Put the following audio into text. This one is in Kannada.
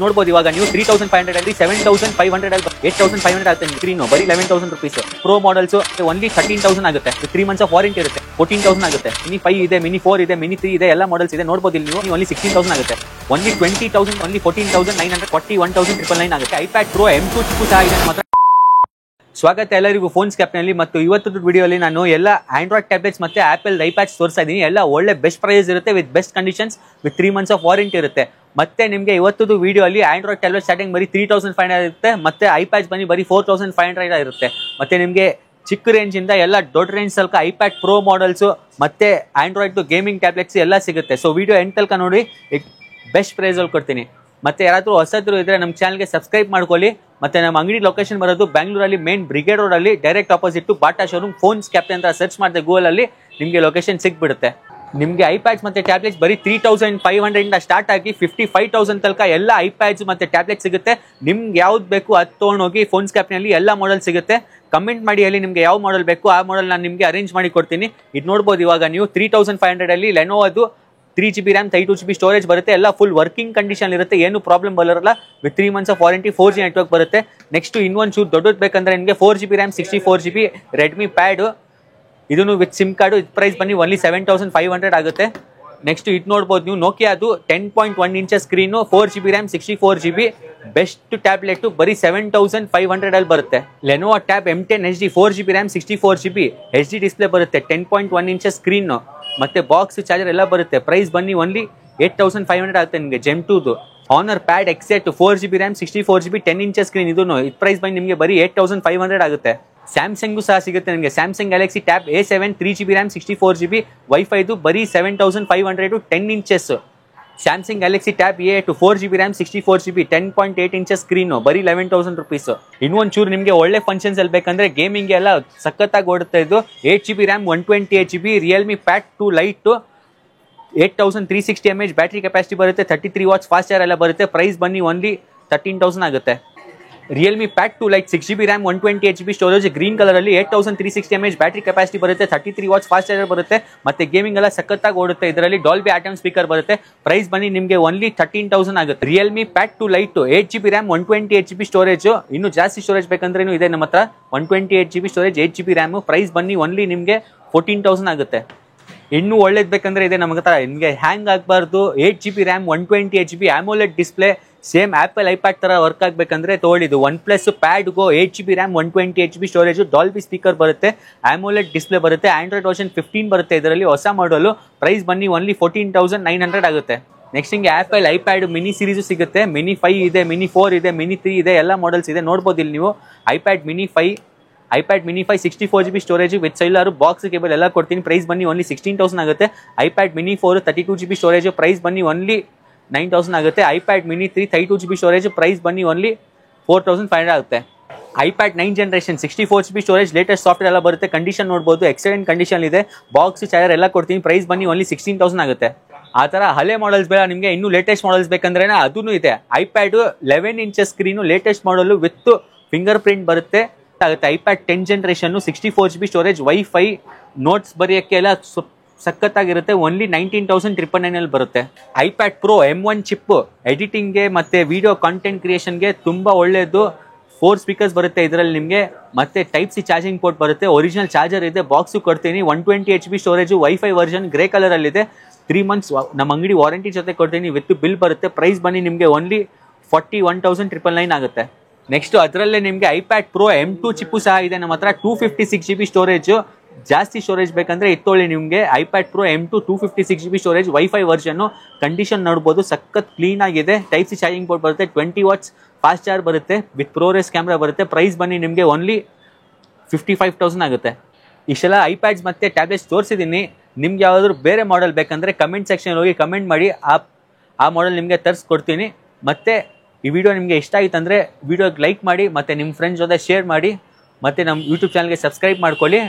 ನೋಡಬಹುದು ಇವಾಗ ನೀವು 3500 ಅಲ್ಲಿ 7500 ಅಲ್ಲಿ 8500 ಆಗುತ್ತೆ ಸ್ಕ್ರೀನ್ ಬರೀ 11000 ರೂಪೀಸ್. ಪ್ರೋ ಮಾಡೆಲ್ಸ್ ಓನ್ಲಿ 13000 ಆಗುತ್ತೆ. 3 ಮಂತ್ಸ್ ಆಫ್ ವಾರಂಟಿ ಇರುತ್ತೆ. 14000 ಆಗುತ್ತೆ. ಮಿನಿ 5 ಇದೆ, ಮಿನಿ 4 ಇದೆ, ಮಿನಿ 3 ಇದೆ, ಎಲ್ಲ ಮಾಡೆಲ್ಸ್ ಇದೆ. ನೋಡಬಹುದು ಇಲ್ಲಿ ನೀವು ಓನ್ಲಿ 16000 ಆಗುತ್ತೆ. ಓನ್ಲಿ 20000 ಓನ್ಲಿ 14941,999 ಆಗುತ್ತೆ. iPad Pro M2 ಚಿಪ್ಪು ಸಹ ಇದೆ ಮಾತ್ರ. ಸ್ವಾಗತ ಎಲ್ಲರಿಗೂ ಫೋನ್ ಸ್ಕ್ಯಾಪ್ನಲ್ಲಿ. ಮತ್ತು ಇವತ್ತು ವಿಡಿಯೋಲಿ ನಾನು ಎಲ್ಲ ಆಂಡ್ರಾಯ್ಡ್ ಟ್ಯಾಬ್ಲೆಟ್ಸ್ ಮತ್ತೆ ಆಪಲ್ ಐಪ್ಯಾಡ್ಸ್ ತೋರಿಸ್ತಾ ಇದ್ದೀನಿ. ಎಲ್ಲ ಒಳ್ಳೆ ಬೆಸ್ಟ್ ಪ್ರೈಸ್ ಇರುತ್ತೆ, with best conditions, with 3 months of warranty ಇರುತ್ತೆ. ಮತ್ತೆ ನಿಮಗೆ ಇವತ್ತು ವಿಡಿಯೋ ಅಲ್ಲಿ ಆಂಡ್ರಾಯ್ಡ್ ಟ್ಯಾಬ್ಲೆಟ್ ಸ್ಟಾರ್ಟಿಂಗ್ ಬರೀ 3500 ಇರುತ್ತೆ, ಮತ್ತೆ ಐಪ್ಯಾಡ್ಸ್ ಬನ್ನಿ ಬರೀ 4500 ಇರುತ್ತೆ. ಮತ್ತೆ ನಿಮಗೆ ಚಿಕ್ಕ ರೇಂಜ್ ಇಂದ ಎಲ್ಲ ದೊಡ್ಡ ರೇಂಜ್ ತನಕ ಐಪ್ಯಾಡ್ ಪ್ರೋ ಮಾಡೆಲ್ಸ್ ಮತ್ತೆ ಆಂಡ್ರಾಯ್ಡ್ ಗೇಮಿಂಗ್ ಟ್ಯಾಬ್ಲೆಟ್ಸ್ ಎಲ್ಲ ಸಿಗುತ್ತೆ. ಸೊ ವಿಡಿಯೋ ಎಂಡ್ ತನಕ ನೋಡಿ, ಬೆಸ್ಟ್ ಪ್ರೈಸ್ ಅಲ್ಲಿ ಕೊಡ್ತೀನಿ. ಮತ್ತೆ ಯಾರಾದ್ರೂ ಹೊಸದ್ರು ಇದ್ರೆ ನಮ್ಮ ಚಾನಲ್ಗೆ ಸಬ್ಸ್ಕ್ರೈಬ್ ಮಾಡ್ಕೊಳ್ಳಿ. ಮತ್ತೆ ನಮ್ಮ ಅಂಗಡಿ ಲೊಕೇಶನ್ ಬರೋದು ಬೆಂಗಳೂರಲ್ಲಿ ಮೇನ್ ಬ್ರಿಗೇಡ್ ರೋಡ್ ಅಲ್ಲಿ direct opposite Bata showroom. Phone ಸ್ಕ್ಯಾಪ್ ಅಂತ ಸರ್ಚ್ ಮಾಡಿದೆ ಗೂಗಲ್ ಅಲ್ಲಿ, ನಿಮಗೆ ಲೊಕೇಶನ್ ಸಿಕ್ಬಿಡುತ್ತೆ. ನಿಮಗೆ ಐಪ್ಯಾಡ್ಸ್ ಮತ್ತೆ ಟ್ಯಾಬ್ಲೆಟ್ಸ್ ಬರೀ 3500 ಇಂದ ಸ್ಟಾರ್ಟ್ ಆಗಿ 55,000 ತನಕ ಎಲ್ಲ ಐಪ್ಯಾಡ್ಸ್ ಮತ್ತೆ ಟ್ಯಾಬ್ಲೆಟ್ ಸಿಗುತ್ತೆ. ನಿಮ್ಗೆ ಯಾವ್ದು ಬೇಕು ಅದು ತೊಗೊಂಡೋಗಿ ಫೋನ್ ಸ್ಕ್ಯಾಪ್ನಲ್ಲಿ ಎಲ್ಲ ಮಾಡೆಲ್ ಸಿಗುತ್ತೆ. ಕಮೆಂಟ್ ಮಾಡಿ ಅಲ್ಲಿ ನಿಮ್ಗೆ ಯಾವ ಮಾಡೆಲ್ ಬೇಕು, ಆ ಮಾಡೆಲ್ ನಾನು ನಿಮಗೆ ಅರೇಂಜ್ ಮಾಡಿ ಕೊಡ್ತೀನಿ. ಇದು ನೋಡ್ಬೋದು ಇವಾಗ ನೀವು 3500 ಅಲ್ಲಿ ಲೆನೋವದು 3GB RAM 32GB ಸ್ಟೋರೇಜ್ ಬರುತ್ತೆ. ಎಲ್ಲ ಫುಲ್ ವರ್ಕಿಂಗ್ ಕಂಡೀಷನ್ ಇರುತ್ತೆ, ಏನು ಪ್ರಾಬ್ಲಮ್ ಬರೋಲ್ಲ. With 3 months of warranty, 4G network ಬರುತ್ತೆ. ನೆಕ್ಸ್ಟ್ ಇನ್ನೊಂದು ಚೂರು ದೊಡ್ಡದು ಬೇಕಂದ್ರೆ ನಿಮಗೆ 4GB RAM 64GB Redmi pad, ಇದನ್ನು ವಿತ್ ಸಿಮ್ ಕಾರ್ಡು. ಇದು ಪ್ರೈಸ್ ಬನ್ನಿ ಓನ್ಲಿ 7500 ಆಗುತ್ತೆ. ನೆಕ್ಸ್ಟ್ ಇದು ನೋಡ್ಬೋದು ನೀವು ನೋಕಿಯಾದು 10.1 inches screen, 4GB RAM 64GB best tablet ಬರೀ 7500 ಅಲ್ಲಿ ಬರುತ್ತೆ. Lenovo tab M10 HD 4GB RAM 64GB HD display ಬರುತ್ತೆ, 10.1 ಇಂಚಸ್ ಸ್ಕ್ರೀನ್ ಮತ್ತೆ ಬಾಕ್ಸ್ ಚಾರ್ಜರ್ ಎಲ್ಲ ಬರುತ್ತೆ. ಪ್ರೈಸ್ ಬನ್ನಿ ಓನ್ಲಿ 8500 ಆಗುತ್ತೆ ನಿಮಗೆ. ಜೆಮ್ 2 Honor pad X eight 4GB RAM 64GB 10 inches screen, ಇದು ಪ್ರೈಸ್ ಬನ್ನಿ ನಿಮಗೆ ಬರೀ 8500 ಆಗುತ್ತೆ. ಸ್ಯಾಮ್ಸಂಗು ಸಹ ಸಿಗುತ್ತೆ ನಿಮಗೆ. Samsung Galaxy tab A7 3GB RAM 64GB wifi, ಇದು ಬರೀ 7500 10 inches. Samsung Galaxy tab A8 4GB RAM 64GB 10.8 inches screen ಬರೀ 11000 ರೂಪೀಸ್. ಇನ್ನೊಂದು ಚೂರು ನಿಮಗೆ ಒಳ್ಳೆ ಫಂಕ್ಷನ್ಸ್ ಅಲ್ಲಿ ಬೇಕಂದ್ರೆ ಗೇಮಿಂಗ್ ಎಲ್ಲ ಸಖತ್ತಾಗಿ ಓಡುತ್ತೆ. ಇದು 8GB RAM 128GB Realme pad 2 light 8360 mAh battery capacity ಬರುತ್ತೆ, 33 ವಾಟ್ಸ್ ಫಾಸ್ಟ್ ಚಾರ್ಜ್ ಎಲ್ಲ ಬರುತ್ತೆ. ಪ್ರೈಸ್ ಬನ್ನಿ ಓನ್ಲಿ 13000 ಆಗುತ್ತೆ. Realme pad 2 light 6GB RAM 128GB storage green colour ಅಲ್ಲಿ 8360 mAh ಬ್ಯಾಟ್ರಿ ಕೆಪಾಸಿಟಿ ಬರುತ್ತೆ, 33 ವಾಟ್ಸ್ ಫಾಸ್ಟ್ ಚಾರ್ಜರ್ ಬರುತ್ತೆ. ಮತ್ತೆ ಗೇಮಿಂಗ್ ಎಲ್ಲ ಸಖತ್ತಾಗಿ ಓಡುತ್ತೆ. ಇದರಲ್ಲಿ ಡಾಲ್ಬಿ ಆಟಮ್ ಸ್ಪೀಕರ್ ಬರುತ್ತೆ. ಪ್ರೈಸ್ ಬನ್ನಿ ನಿಮಗೆ ಓನ್ಲಿ 13000 ಆಗುತ್ತೆ. Realme pad 2 light 8GB RAM 128GB storage, ಇನ್ನು ಜಾಸ್ತಿ ಸ್ಟೋರೇಜ್ ಬೇಕಂದ್ರೆ ಇದೆ ನಮ್ಮ ಹತ್ರ 128GB storage 8GB RAM. Price ಬನ್ನಿ ಓನ್ಲಿ ನಿಮಗೆ 14000 ಆಗುತ್ತೆ. ಇನ್ನೂ ಒಳ್ಳೇದು ಬೇಕಂದ್ರೆ ಇದೆ ನಮ್ಮ ಹತ್ರ, ನಿಮಗೆ ಹ್ಯಾಂಗ್ ಆಗಬಾರ್ದು 8GB RAM 128GB AMOLED display, same Apple iPad ತರ ವರ್ಕ್ ಆಗಬೇಕಂದ್ರೆ ತಗೊಳ್ಳಿದ್ದು ಒನ್ ಪ್ಲಸ್ ಪ್ಯಾಡ್ಗೋ 8GB RAM 128GB storage, Dolby speaker ಬರುತ್ತೆ, AMOLED ಡಿಸ್ಪ್ಲೇ ಬರುತ್ತೆ, ಆಂಡ್ರಾಯ್ಡ್ ವರ್ಷನ್ 15 ಬರುತ್ತೆ ಇದರಲ್ಲಿ ಹೊಸ ಮಾಡಲು. ಪ್ರೈಸ್ ಬನ್ನಿ ಓನ್ಲಿ 14900 ಆಗುತ್ತೆ. ನೆಕ್ಸ್ಟ್ ಹಿಂಗೆ ಆಪಲ್ ಐಪ್ಯಾಡ್ ಮಿನಿ ಸೀರೀಸು ಸಿಗುತ್ತೆ. ಮಿನಿ 5 ಇದೆ, ಮಿನಿ 4 ಇದೆ, ಮಿನಿ 3 ಇದೆ, ಎಲ್ಲ ಮಾಡೆಲ್ಸ್ ಇದೆ. ನೋಡ್ಬೋದು ಇಲ್ಲಿ ನೀವು iPad mini 5 64GB storage with ಸೈಲಾರು ಬಾಕ್ಸ್ ಕೇಬಲ್ ಎಲ್ಲ ಕೊಡ್ತೀನಿ. ಪ್ರೈಸ್ ಬನ್ನಿ ಓನ್ಲಿ 16000 ಆಗುತ್ತೆ. IPad mini 4 32GB storage, price ಬನ್ನಿ ಓನ್ಲಿ 9000 ಆಗುತ್ತೆ. IPad mini 3 32GB storage, price ಬನ್ನಿ ಓನ್ಲಿ 4500 ಆಗುತ್ತೆ. IPad 9 generation 64GB storage, latest software ಎಲ್ಲ ಬರುತ್ತೆ. ಕಂಡೀಷನ್ ನೋಡ್ಬೋದು, ಎಕ್ಸಲೆಂಟ್ ಕಂಡೀಷನ್ ಇದೆ. ಬಾಕ್ಸ್ ಚಾರ್ಜರ್ ಎಲ್ಲ ಕೊಡ್ತೀನಿ. ಪ್ರೈಸ್ ಬನ್ನಿ ಓನ್ಲಿ 16000 ಆಗುತ್ತೆ. ಆ ಥರ ಹಳೆ ಮಾಡೆಲ್ಸ್ ಬೇಡ ನಿಮಗೆ, ಇನ್ನೂ ಲೇಟೆಸ್ಟ್ ಮಾಡೆಲ್ಸ್ ಬೇಕಂದ್ರೆ ಅದೂ ಇದೆ. ಐಪ್ಯಾಡ್ 11 ಇಂಚಸ್ ಸ್ಕ್ರೀನು, ಲೇಟೆಸ್ಟ್ ಮಾಡಲು ವಿತ್ ಫಿಂಗರ್ ಪ್ರಿಂಟ್ ಬರುತ್ತೆ ಆಗುತ್ತೆ. IPad 10 generation 64GB storage, wifi, notes ಬರೆಯೋಕ್ಕೆ ಎಲ್ಲ ಸಖತ್ತಾಗಿರುತ್ತೆ. ಓನ್ಲಿ 19,999 ಬರುತ್ತೆ. ಐಪ್ಯಾಡ್ ಪ್ರೋ M1 ಚಿಪ್ ಎಡಿಟಿಂಗ್ಗೆ ಮತ್ತೆ ವಿಡಿಯೋ ಕಾಂಟೆಂಟ್ ಕ್ರಿಯೇಷನ್ಗೆ ತುಂಬ ಒಳ್ಳೆಯದು. 4 ಸ್ಪೀಕರ್ಸ್ ಬರುತ್ತೆ ಇದರಲ್ಲಿ ನಿಮಗೆ, ಮತ್ತೆ ಟೈಪ್ ಸಿ ಚಾರ್ಜಿಂಗ್ ಪೋರ್ಟ್ ಬರುತ್ತೆ, ಒರಿಜಿನಲ್ ಚಾರ್ಜರ್ ಇದೆ, ಬಾಕ್ಸು ಕೊಡ್ತೀನಿ. 128GB storage, wifi version grey ಕಲರಲ್ಲಿದೆ. 3 ಮಂತ್ಸ್ ನಮ್ಮ ಅಂಗಡಿ ವಾರಂಟಿ ಜೊತೆ ಕೊಡ್ತೀನಿ, ವಿತ್ ಬಿಲ್ ಬರುತ್ತೆ. ಪ್ರೈಸ್ ಬನ್ನಿ ನಿಮಗೆ ಓನ್ಲಿ 41,999 ಆಗುತ್ತೆ. ನೆಕ್ಸ್ಟ್ ಅದರಲ್ಲೇ ನಿಮಗೆ ಐಪ್ಯಾಡ್ ಪ್ರೋ M2 ಚಿಪ್ಪು ಸಹ ಇದೆ ನಮ್ಮ ಹತ್ರ. 256GB ಸ್ಟೋರೇಜು, ಜಾಸ್ತಿ ಸ್ಟೋರೇಜ್ ಬೇಕಂದ್ರೆ ಇತ್ತೊಳ್ಳಿ ನಿಮಗೆ iPad Pro M2 256GB storage, wifi ವರ್ಷನ್ನು. ಕಂಡೀಷನ್ ನೋಡ್ಬೋದು, ಸಖತ್ ಕ್ಲೀನ್ ಆಗಿದೆ. ಟೈಪ್ ಸಿ ಚಾರ್ಜಿಂಗ್ ಪೋರ್ಟ್ ಬರುತ್ತೆ, 20 ವಾಟ್ಸ್ ಫಾಸ್ಟ್ ಚಾರ್ಜ್ ಬರುತ್ತೆ, ವಿತ್ ಪ್ರೋರೇಸ್ ಕ್ಯಾಮ್ರಾ ಬರುತ್ತೆ. ಪ್ರೈಸ್ ಬನ್ನಿ ನಿಮಗೆ ಓನ್ಲಿ 55,000 ಆಗುತ್ತೆ. ಇಷ್ಟೆಲ್ಲ ಐಪ್ಯಾಡ್ಸ್ ಮತ್ತೆ ಟ್ಯಾಬ್ಲೆಟ್ಸ್ ತೋರಿಸಿದ್ದೀನಿ. ನಿಮ್ಗೆ ಯಾವ್ದಾದ್ರು ಬೇರೆ ಮಾಡೆಲ್ ಬೇಕಂದ್ರೆ ಕಮೆಂಟ್ ಸೆಕ್ಷನ್ ಹೋಗಿ ಕಮೆಂಟ್ ಮಾಡಿ, ಆ ಮಾಡೆಲ್ ನಿಮಗೆ ತರಿಸ್ಕೊಡ್ತೀನಿ. ಮತ್ತೆ ಈ ವಿಡಿಯೋ ನಿಮಗೆ ಇಷ್ಟ ಆಯ್ತು ಅಂದರೆ ವಿಡಿಯೋಗೆ ಲೈಕ್ ಮಾಡಿ, ಮತ್ತು ನಿಮ್ಮ ಫ್ರೆಂಡ್ಸ್ ಜೊತೆ ಶೇರ್ ಮಾಡಿ, ಮತ್ತು ನಮ್ಮ ಯೂಟ್ಯೂಬ್ ಚಾನಲ್ಗೆ ಸಬ್ಸ್ಕ್ರೈಬ್ ಮಾಡ್ಕೊಳ್ಳಿ.